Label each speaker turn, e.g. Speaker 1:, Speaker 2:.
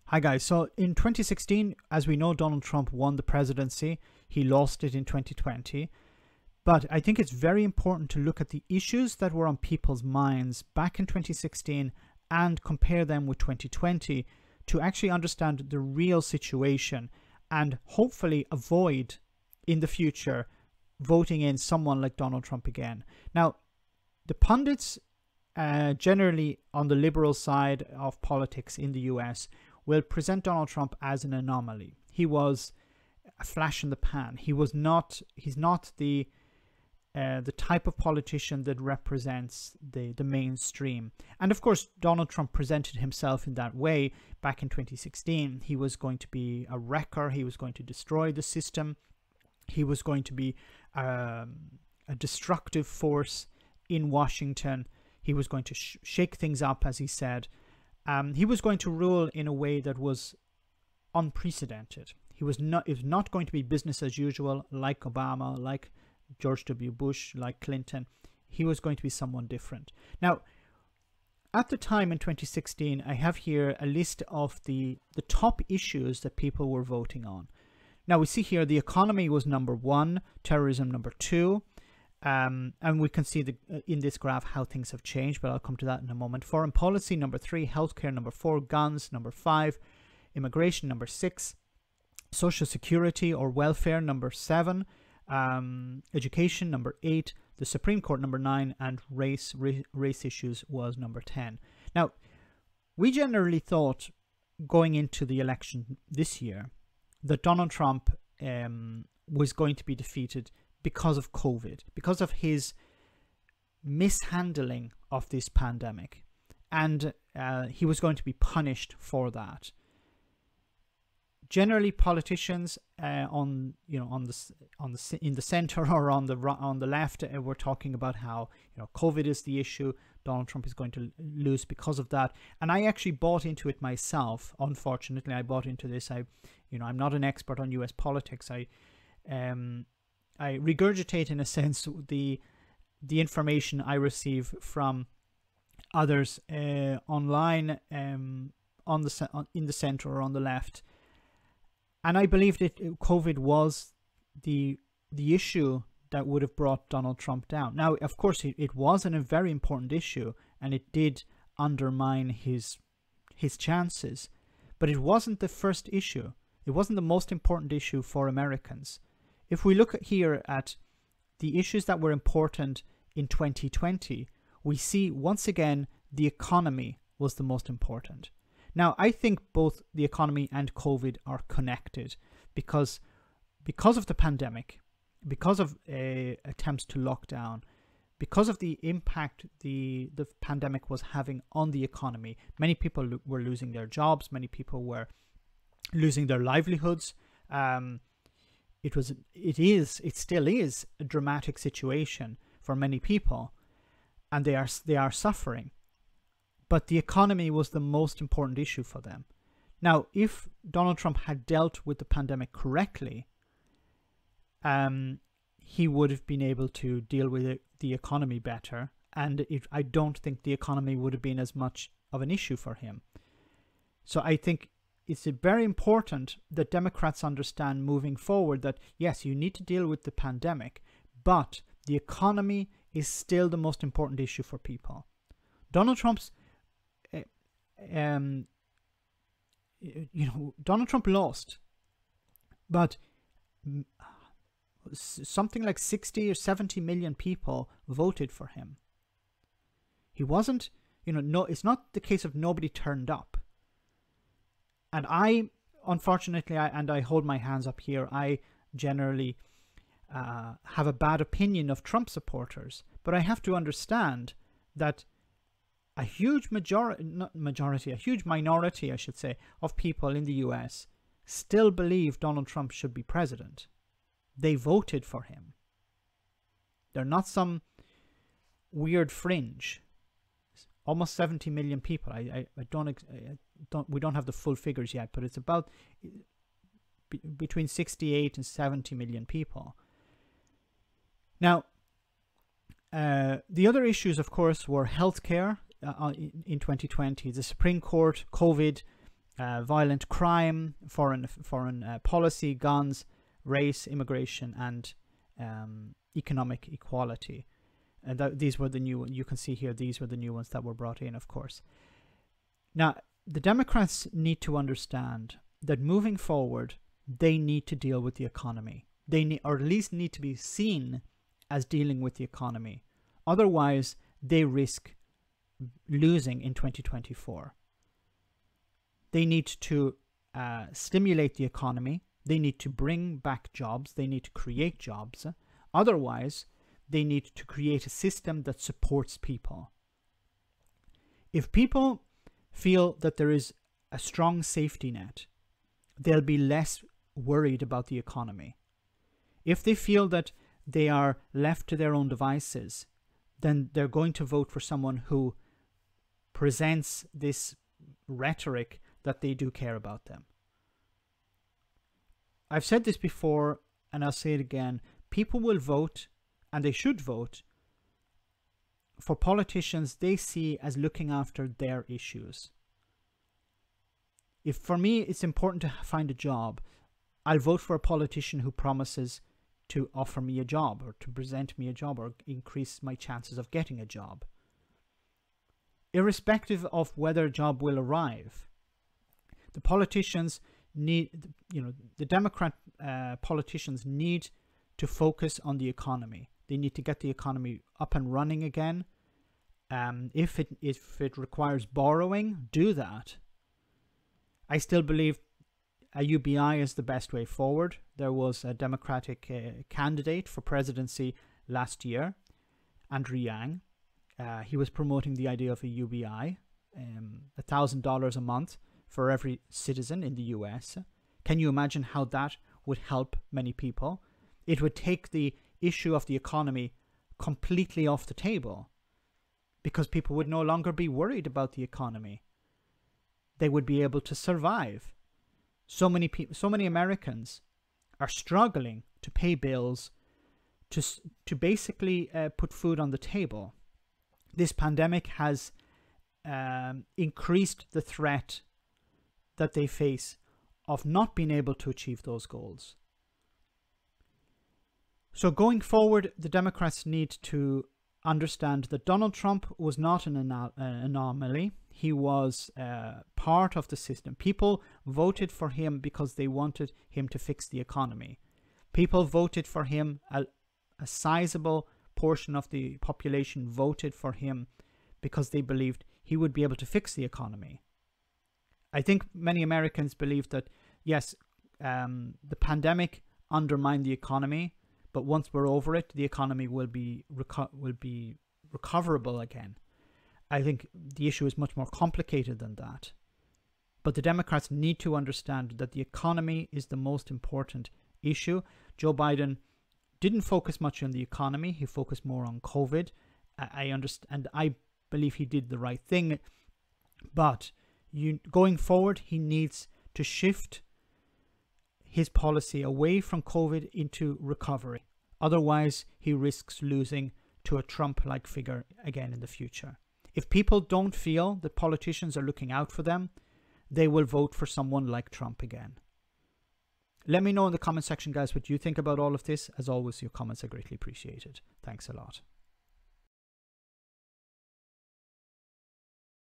Speaker 1: Hi guys, so in 2016, as we know, Donald Trump won the presidency. He lost it in 2020. But I think it's very important to look at the issues that were on people's minds back in 2016 and compare them with 2020 to actually understand the real situation and hopefully avoid in the future voting in someone like Donald Trump again. Now, the pundits generally on the liberal side of politics in the US will present Donald Trump as an anomaly. He was a flash in the pan. He's not the type of politician that represents the mainstream. And of course, Donald Trump presented himself in that way back in 2016. He was going to be a wrecker. He was going to destroy the system. He was going to be a destructive force in Washington. He was going to shake things up, as he said. He was going to rule in a way that was unprecedented. It was not going to be business as usual, like Obama, like George W. Bush, like Clinton. He was going to be someone different. Now, at the time in 2016, I have here a list of the top issues that people were voting on. Now, we see here the economy was number 1, terrorism number 2. And we can see in this graph how things have changed, but I'll come to that in a moment. Foreign policy, number 3. Healthcare, number 4. Guns, number 5. Immigration, number 6. Social security or welfare, number 7. Education, number 8. The Supreme Court, number 9. And race issues was number 10. Now, we generally thought going into the election this year that Donald Trump was going to be defeated because of COVID, because of his mishandling of this pandemic, and he was going to be punished for that. Generally, politicians in the center or on the left were talking about how COVID is the issue. Donald Trump is going to lose because of that, and I actually bought into it myself. Unfortunately, I bought into this. I'm not an expert on U.S. politics. I regurgitate, in a sense, the information I receive from others online, in the center or on the left, and I believe that COVID was the issue that would have brought Donald Trump down. Now, of course, it was a very important issue, and it did undermine his chances, but it wasn't the first issue. It wasn't the most important issue for Americans. If we look here at the issues that were important in 2020, we see once again the economy was the most important. Now, I think both the economy and COVID are connected because of the pandemic, because of attempts to lock down, because of the impact the pandemic was having on the economy. Many people were losing their jobs. Many people were losing their livelihoods. It still is a dramatic situation for many people, and they are suffering. But the economy was the most important issue for them. Now, if Donald Trump had dealt with the pandemic correctly, he would have been able to deal with the economy better, and I don't think the economy would have been as much of an issue for him. So I think it's very important that Democrats understand moving forward that, yes, you need to deal with the pandemic, but the economy is still the most important issue for people. Donald Trump's, Donald Trump lost, but something like 60 or 70 million people voted for him. He wasn't, it's not the case of nobody turned up. And unfortunately, I hold my hands up here, I generally have a bad opinion of Trump supporters. But I have to understand that a huge minority, I should say, of people in the US still believe Donald Trump should be president. They voted for him. They're not some weird fringe. Almost 70 million people. We don't have the full figures yet, but it's about between 68 and 70 million people. Now, the other issues, of course, were healthcare in 2020, the Supreme Court, COVID, violent crime, foreign policy, guns, race, immigration, and economic equality. And these were the new ones. You can see here, these were the new ones that were brought in, of course. Now, the Democrats need to understand that moving forward, they need to deal with the economy. They need, or at least need to be seen as dealing with the economy. Otherwise, they risk losing in 2024. They need to stimulate the economy. They need to bring back jobs. They need to create jobs. Otherwise, they need to create a system that supports people. If people feel that there is a strong safety net, they'll be less worried about the economy. If they feel that they are left to their own devices, then they're going to vote for someone who presents this rhetoric that they do care about them. I've said this before, and I'll say it again. People will vote, and they should vote, for politicians they see as looking after their issues. If for me it's important to find a job, I'll vote for a politician who promises to offer me a job, or to present me a job, or increase my chances of getting a job. Irrespective of whether a job will arrive, the politicians need, the Democrat politicians need to focus on the economy. They need to get the economy up and running again. If it requires borrowing, do that. I still believe a UBI is the best way forward. There was a Democratic candidate for presidency last year, Andrew Yang. He was promoting the idea of a UBI, $1,000 a month for every citizen in the US. Can you imagine how that would help many people? It would take the issue of the economy completely off the table, because people would no longer be worried about the economy. They would be able to survive. So many people, so many Americans are struggling to pay bills, to basically put food on the table. This pandemic has increased the threat that they face of not being able to achieve those goals. So going forward, the Democrats need to understand that Donald Trump was not an anomaly. He was part of the system. People voted for him because they wanted him to fix the economy. People voted for him, a sizable portion of the population voted for him because they believed he would be able to fix the economy. I think many Americans believe that, yes, the pandemic undermined the economy, but once we're over it, the economy will be recoverable again. I think the issue is much more complicated than that. But the Democrats need to understand that the economy is the most important issue. Joe Biden didn't focus much on the economy. He focused more on COVID. I understand. I believe he did the right thing. But going forward, he needs to shift his policy away from COVID into recovery. Otherwise, he risks losing to a Trump-like figure again in the future. If people don't feel that politicians are looking out for them, they will vote for someone like Trump again. Let me know in the comment section, guys, what you think about all of this. As always, your comments are greatly appreciated. Thanks a lot.